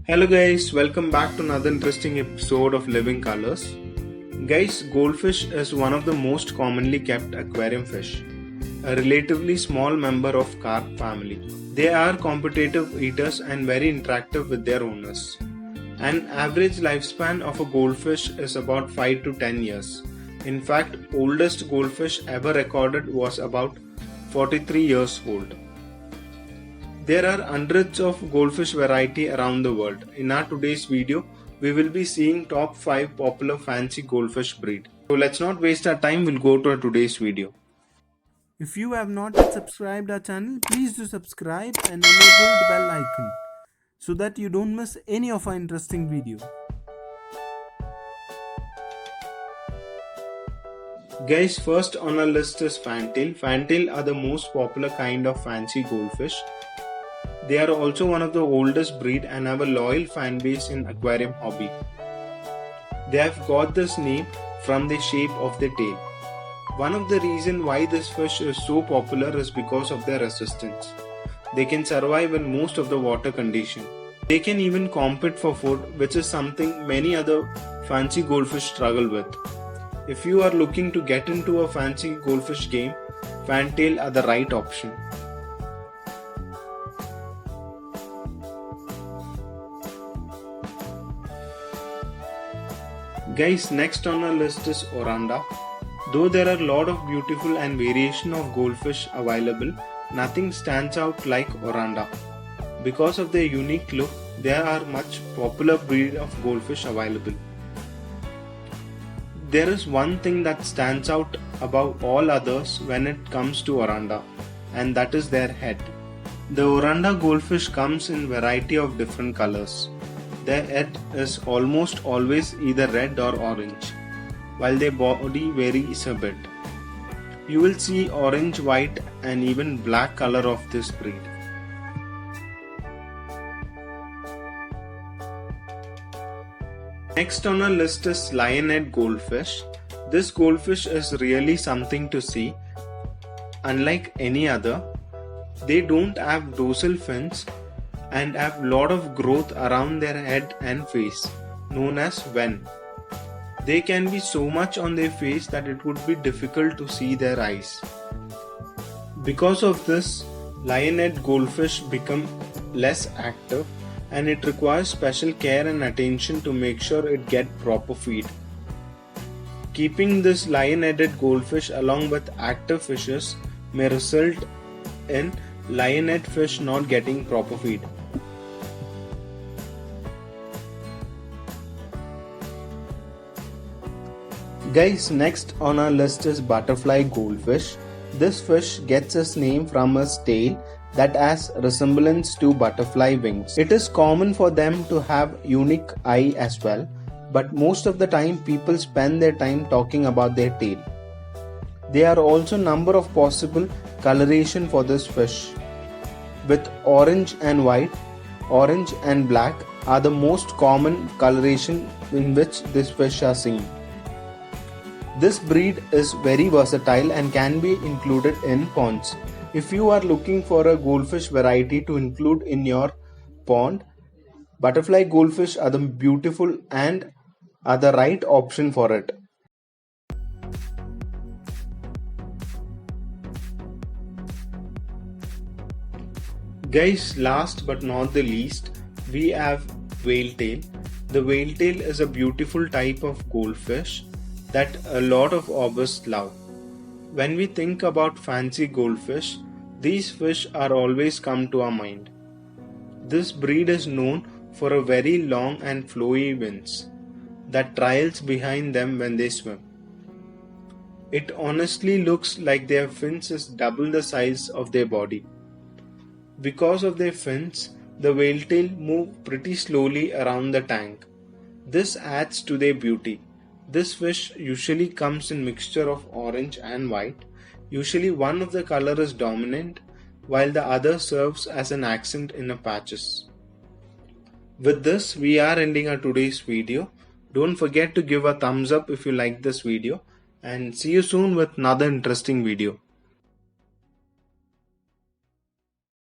Hello guys, welcome back to another interesting episode of Living Colors. Guys, goldfish is one of the most commonly kept aquarium fish, a relatively small member of carp family. They are competitive eaters and very interactive with their owners. An average lifespan of a goldfish is about 5 to 10 years. In fact, oldest goldfish ever recorded was about 43 years old. There are hundreds of goldfish variety around the world. In our today's video, we will be seeing top 5 popular fancy goldfish breed. So let's not waste our time, we'll go to our today's video. If you have not yet subscribed our channel, please do subscribe and enable the bell icon so that you don't miss any of our interesting video. Guys, first on our list is fantail. Fantail are the most popular kind of fancy goldfish. They are also one of the oldest breed and have a loyal fan base in aquarium hobby. They have got this name from the shape of their tail. One of the reasons why this fish is so popular is because of their resistance. They can survive in most of the water conditions. They can even compete for food, which is something many other fancy goldfish struggle with. If you are looking to get into a fancy goldfish game, fantail are the right option. Guys, next on our list is Oranda. Though there are a lot of beautiful and variation of goldfish available, nothing stands out like Oranda. Because of their unique look, there are much popular breed of goldfish available. There is one thing that stands out above all others when it comes to Oranda, and that is their head. The Oranda goldfish comes in variety of different colors. Their head is almost always either red or orange, while their body varies a bit. You will see orange, white and even black color of this breed. Next on our list is lionhead goldfish. This goldfish is really something to see. Unlike any other, they don't have dorsal fins and have lot of growth around their head and face, known as ven. They can be so much on their face that it would be difficult to see their eyes. Because of this, lionhead goldfish become less active and it requires special care and attention to make sure it get proper feed. Keeping this lion-headed goldfish along with active fishes may result in lionhead fish not getting proper feed. Guys, next on our list is butterfly goldfish. This fish gets its name from its tail that has resemblance to butterfly wings. It is common for them to have unique eye as well, but most of the time people spend their time talking about their tail. There are also number of possible coloration for this fish, with orange and white, orange and black are the most common coloration in which this fish are seen. This breed is very versatile and can be included in ponds. If you are looking for a goldfish variety to include in your pond, butterfly goldfish are the beautiful and are the right option for it. Guys, last but not the least, we have whale tail. The whale tail is a beautiful type of goldfish that a lot of hobbyists love. When we think about fancy goldfish, these fish are always come to our mind. This breed is known for a very long and flowy fins that trails behind them when they swim. It honestly looks like their fins is double the size of their body. Because of their fins, the whale tail move pretty slowly around the tank. This adds to their beauty. This fish usually comes in mixture of orange and white. Usually one of the color is dominant while the other serves as an accent in the patches. With this, we are ending our today's video. Don't forget to give a thumbs up if you like this video and see you soon with another interesting video.